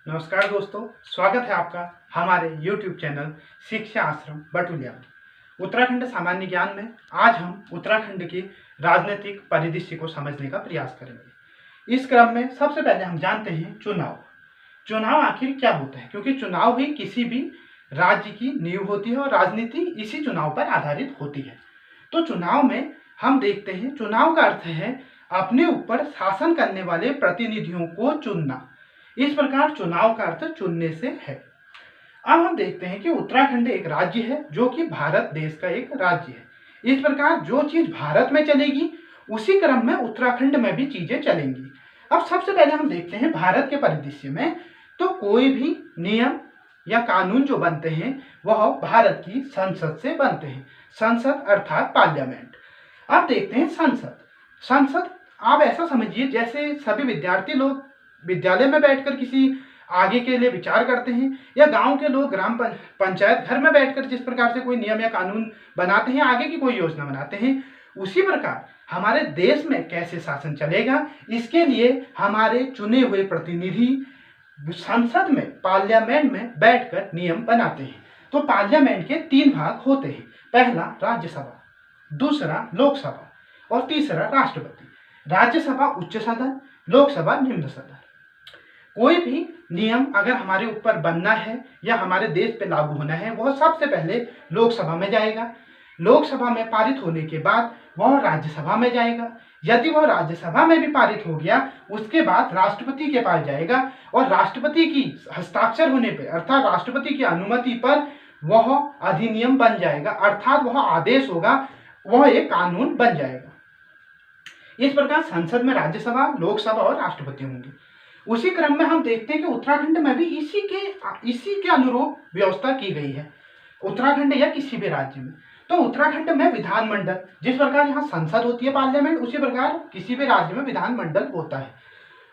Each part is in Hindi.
नमस्कार दोस्तों, स्वागत है आपका हमारे YouTube चैनल शिक्षा आश्रम बटुलिया में। उत्तराखंड सामान्य ज्ञान में आज हम उत्तराखंड की राजनीतिक परिदृश्य को समझने का प्रयास करेंगे। इस क्रम में सबसे पहले हम जानते हैं चुनाव। चुनाव आखिर क्या होता है, क्योंकि चुनाव ही किसी भी राज्य की नींव होती है और राजनीति इसी चुनाव पर आधारित होती है। तो चुनाव में हम देखते हैं, चुनाव का अर्थ है अपने ऊपर शासन करने वाले प्रतिनिधियों को चुनना। इस प्रकार चुनाव का अर्थ चुनने से है। अब हम देखते हैं कि उत्तराखंड एक राज्य है जो कि भारत देश का एक राज्य है। इस प्रकार जो चीज भारत में चलेगी उसी क्रम में उत्तराखंड में भी चीजें चलेंगी। अब सबसे पहले हम देखते हैं भारत के परिदृश्य में, तो कोई भी नियम या कानून जो बनते हैं वह भारत की संसद से बनते हैं। संसद अर्थात पार्लियामेंट। अब देखते हैं संसद। संसद आप ऐसा समझिए जैसे सभी विद्यार्थी लोग विद्यालय में बैठकर किसी आगे के लिए विचार करते हैं, या गांव के लोग ग्राम पंचायत घर में बैठकर जिस प्रकार से कोई नियम या कानून बनाते हैं, आगे की कोई योजना बनाते हैं, उसी प्रकार हमारे देश में कैसे शासन चलेगा इसके लिए हमारे चुने हुए प्रतिनिधि संसद में पार्लियामेंट में बैठकर नियम बनाते हैं। तो पार्लियामेंट के 3 भाग होते हैं। पहला राज्यसभा, दूसरा लोकसभा और तीसरा राष्ट्रपति। राज्यसभा उच्च सदन, लोकसभा निम्न सदन। कोई भी नियम अगर हमारे ऊपर बनना है या हमारे देश पे लागू होना है, वह सबसे पहले लोकसभा में जाएगा। लोकसभा में पारित होने के बाद वह राज्यसभा में जाएगा। यदि वह राज्यसभा में भी पारित हो गया, उसके बाद राष्ट्रपति के पास जाएगा और राष्ट्रपति की हस्ताक्षर होने पर अर्थात राष्ट्रपति की अनुमति पर वह अधिनियम बन जाएगा, अर्थात वह आदेश होगा, वह एक कानून बन जाएगा। इस प्रकार संसद में राज्यसभा, लोकसभा और राष्ट्रपति होंगे। उसी क्रम में हम देखते हैं कि उत्तराखंड में भी इसी के अनुरूप व्यवस्था की गई है, उत्तराखंड या किसी भी राज्य में। तो उत्तराखंड में विधानमंडल, जिस प्रकार यहाँ संसद होती है पार्लियामेंट, उसी प्रकार किसी भी राज्य में विधानमंडल होता है।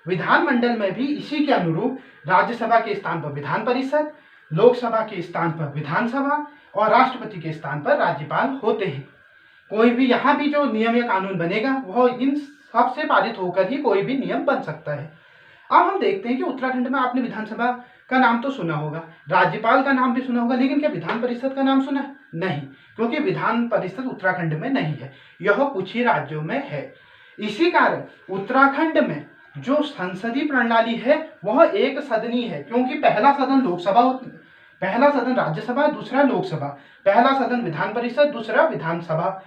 विधानमंडल में भी इसी के अनुरूप राज्यसभा के स्थान पर विधान परिषद, लोकसभा के स्थान पर विधानसभा और राष्ट्रपति के स्थान पर राज्यपाल होते हैं। कोई भी यहाँ भी जो नियम या कानून बनेगा वह इन सब से पारित होकर ही कोई भी नियम बन सकता है। अब हम देखते हैं कि उत्तराखंड में आपने विधानसभा का नाम तो सुना होगा, राज्यपाल का नाम भी सुना होगा, लेकिन क्या विधान परिषद का नाम सुना है? नहीं, क्योंकि विधान परिषद उत्तराखंड में नहीं है, यह कुछ ही राज्यों में है। इसी कारण उत्तराखंड में जो संसदीय प्रणाली है वह एक सदनी है, क्योंकि पहला सदन लोकसभा होती है, पहला सदन राज्यसभा, दूसरा लोकसभा, पहला सदन विधान परिषद, दूसरा विधानसभा।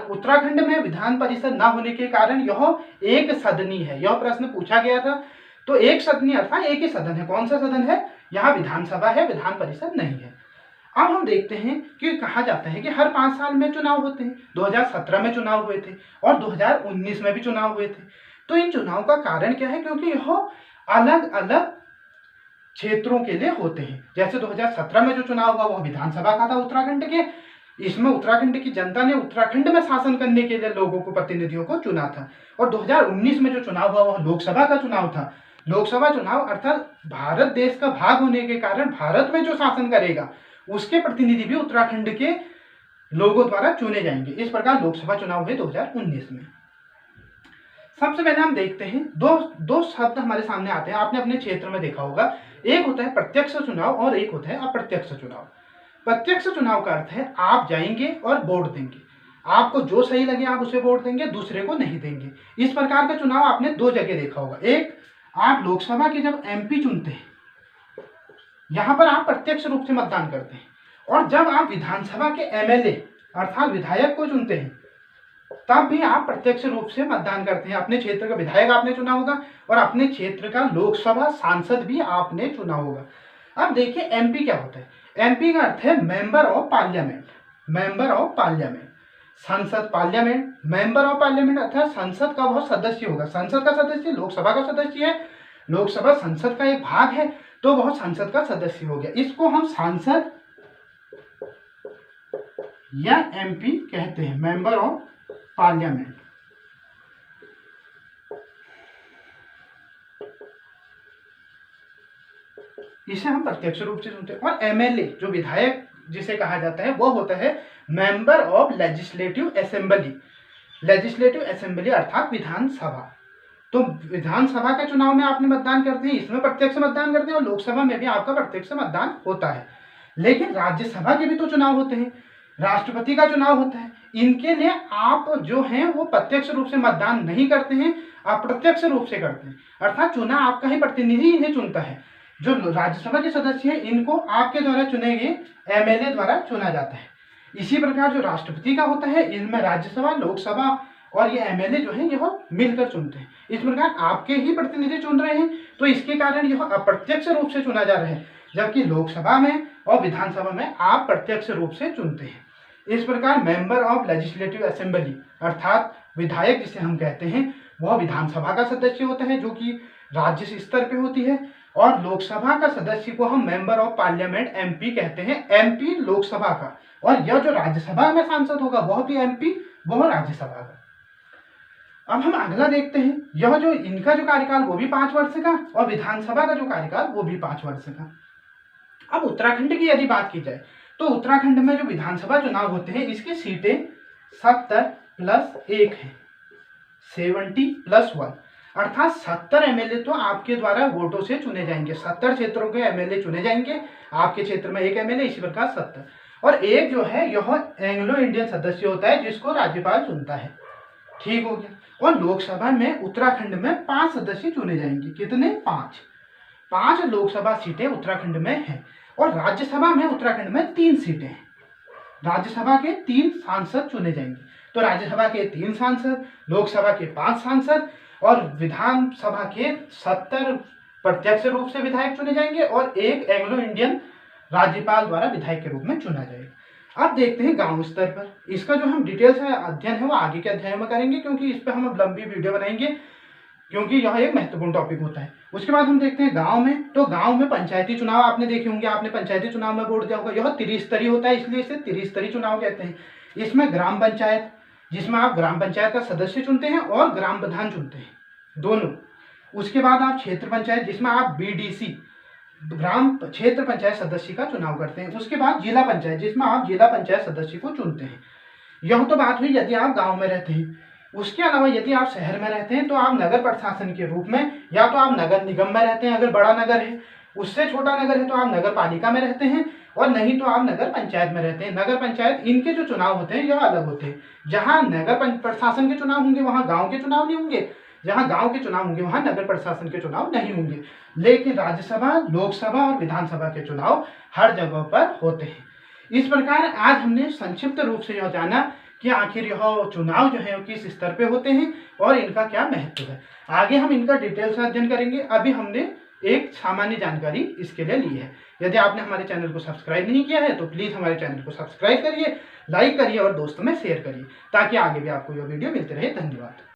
उत्तराखंड में विधान परिषद न होने के कारण यह एक सदनी है। यह प्रश्न पूछा गया था, तो एक सदनी अर्थात एक ही सदन है। कौन सा सदन है? यहाँ विधानसभा है, विधान परिषद नहीं है। अब हम देखते हैं कि कहा जाता है कि हर 5 साल में चुनाव होते हैं। 2017 में चुनाव हुए थे और 2019 में भी चुनाव हुए थे। तो इन चुनाव का कारण क्या है? क्योंकि यह अलग अलग क्षेत्रों के लिए होते हैं। जैसे 2017 में जो चुनाव हुआ वह विधानसभा का था उत्तराखंड के। इसमें उत्तराखंड की जनता ने उत्तराखंड में शासन करने के लिए लोगों को, प्रतिनिधियों को चुना था। और 2019 में जो चुनाव हुआ वह लोकसभा का चुनाव था। लोकसभा चुनाव अर्थात भारत देश का भाग होने के कारण भारत में जो शासन करेगा उसके प्रतिनिधि भी उत्तराखंड के लोगों द्वारा चुने जाएंगे। इस प्रकार लोकसभा चुनाव हुए 2019 में। सबसे पहले हम देखते हैं दो शब्द हमारे सामने आते हैं, आपने अपने क्षेत्र में देखा होगा। एक होता है प्रत्यक्ष चुनाव और एक होता है अप्रत्यक्ष चुनाव। प्रत्यक्ष चुनाव का अर्थ है आप जाएंगे और वोट देंगे, आपको जो सही लगे आप उसे वोट देंगे, दूसरे को नहीं देंगे। इस प्रकार का चुनाव आपने 2 जगह देखा होगा। एक, आप लोकसभा के जब MP चुनते हैं, यहां पर आप प्रत्यक्ष रूप से मतदान करते हैं, और जब आप विधानसभा के MLA अर्थात विधायक को चुनते हैं तब भी आप प्रत्यक्ष रूप से मतदान करते हैं। अपने क्षेत्र का विधायक आपने चुना होगा और अपने क्षेत्र का लोकसभा सांसद भी आपने चुना होगा। अब देखिए MP क्या होता है? MP का अर्थ है member of parliament. Member of parliament, संसद पार्लियामेंट, मेंबर ऑफ पार्लियामेंट अर्थात संसद का वह सदस्य होगा। संसद का सदस्य लोकसभा का सदस्य है, लोकसभा संसद का एक भाग है, तो वह संसद का सदस्य हो गया। इसको हम सांसद या MP कहते हैं, मेंबर ऑफ पार्लियामेंट। इसे हम प्रत्यक्ष रूप से सुनते हैं। और MLA जो विधायक जिसे कहा जाता है वो होता है member of legislative assembly. Legislative assembly अर्थात विधानसभा। तो विधानसभा के चुनाव में आपने मतदान करते हैं, इसमें प्रत्यक्ष मतदान करते हैं, और लोकसभा में भी आपका प्रत्यक्ष मतदान होता है। लेकिन राज्यसभा के भी तो चुनाव होते हैं, राष्ट्रपति का चुनाव होता है, इनके लिए आप जो हैं वो प्रत्यक्ष रूप से मतदान नहीं करते हैं, अप्रत्यक्ष रूप से करते हैं। अर्थात चुना आपका ही प्रतिनिधि इन्हें चुनता है। जो राज्यसभा के सदस्य हैं इनको आपके द्वारा चुने गए एमएलए द्वारा चुना जाता है। इसी प्रकार जो राष्ट्रपति का होता है, इनमें राज्यसभा, लोकसभा और ये एमएलए जो है यह मिलकर चुनते हैं। इस प्रकार आपके ही प्रतिनिधि चुन रहे हैं, तो इसके कारण यह अप्रत्यक्ष रूप से चुना जा रहा है, जबकि लोकसभा में और विधानसभा में आप प्रत्यक्ष रूप से चुनते हैं। इस प्रकार मेंबर ऑफ लेजिस्लेटिव असेंबली अर्थात विधायक जिसे हम कहते हैं, वह विधानसभा का सदस्य होता है जो कि राज्य स्तर पे होती है, और लोकसभा का सदस्य को हम मेंबर ऑफ पार्लियामेंट एमपी कहते हैं, एमपी लोकसभा का। और यह जो राज्यसभा में सांसद होगा वह भी एमपी, वह राज्यसभा का। अब हम अगला देखते हैं, यह जो इनका जो कार्यकाल वो भी 5 वर्ष का, और विधानसभा का जो कार्यकाल वो भी 5 वर्ष का। अब उत्तराखंड की यदि बात की जाए तो उत्तराखंड में जो विधानसभा चुनाव होते हैं इसकी सीटें 70+1 है, 70+1, अर्थात 70 एमएलए तो आपके द्वारा वोटों से चुने जाएंगे। 70 क्षेत्रों के एमएलए चुने जाएंगे, आपके क्षेत्र में 1 एमएलए, इसी प्रकार 70। और एक जो है यह एंग्लो इंडियन सदस्य होता है जिसको राज्यपाल चुनता है। ठीक हो गया। और लोकसभा में उत्तराखंड में 5 सदस्य चुने जाएंगे। कितने? 5 लोकसभा सीटें उत्तराखंड में हैं, और राज्यसभा में उत्तराखंड में 3 सीटें हैं। राज्यसभा के 3 सांसद चुने जाएंगे। तो राज्यसभा के 3 सांसद, लोकसभा के 5 सांसद और विधानसभा के 70 प्रत्यक्ष रूप से विधायक चुने जाएंगे, और 1 एंग्लो इंडियन राज्यपाल द्वारा विधायक के रूप में चुना जाएगा। अब देखते हैं गांव स्तर पर। इसका जो हम डिटेल से अध्ययन है वो आगे के अध्याय में करेंगे, क्योंकि इस पर हम अब लंबी वीडियो बनाएंगे, क्योंकि यह एक महत्वपूर्ण टॉपिक होता है। उसके बाद हम देखते हैं गांव में। तो गांव में पंचायती चुनाव आपने देखे होंगे, आपने पंचायती चुनाव में वोट दिया होगा। यह त्रिस्तरीय होता है, इसलिए इसे त्रिस्तरीय चुनाव कहते हैं। इसमें ग्राम पंचायत, जिसमें आप ग्राम पंचायत का सदस्य चुनते हैं, और ग्राम प्रधान चुनते हैं, दोनों। उसके बाद आप क्षेत्र पंचायत, जिसमें आप बीडीसी, ग्राम क्षेत्र पंचायत सदस्य का चुनाव करते हैं। उसके बाद जिला पंचायत, जिसमें आप जिला पंचायत सदस्य को चुनते हैं। यह तो बात हुई यदि आप गांव में रहते हैं। उसके अलावा यदि आप शहर में रहते हैं तो आप नगर प्रशासन के रूप में, या तो आप नगर निगम में रहते हैं अगर बड़ा नगर है, उससे छोटा नगर है तो आप नगर पालिका में रहते हैं, और नहीं तो आप नगर पंचायत में रहते हैं। नगर पंचायत, इनके जो चुनाव होते हैं यह अलग होते हैं। जहाँ नगर प्रशासन के चुनाव होंगे वहाँ गाँव के चुनाव नहीं होंगे, जहाँ गांव के चुनाव होंगे वहाँ नगर प्रशासन के चुनाव नहीं होंगे। लेकिन राज्यसभा, लोकसभा और विधानसभा के चुनाव हर जगह पर होते हैं। इस प्रकार आज हमने संक्षिप्त रूप से यह जाना कि आखिर यह चुनाव जो है किस स्तर पे होते हैं और इनका क्या महत्व है। आगे हम इनका डिटेल से अध्ययन करेंगे। अभी हमने एक सामान्य जानकारी इसके लिए ली है। यदि आपने हमारे चैनल को सब्सक्राइब नहीं किया है तो प्लीज़ हमारे चैनल को सब्सक्राइब करिए, लाइक करिए और दोस्तों में शेयर करिए, ताकि आगे भी आपको यह वीडियो मिलते रहे। धन्यवाद।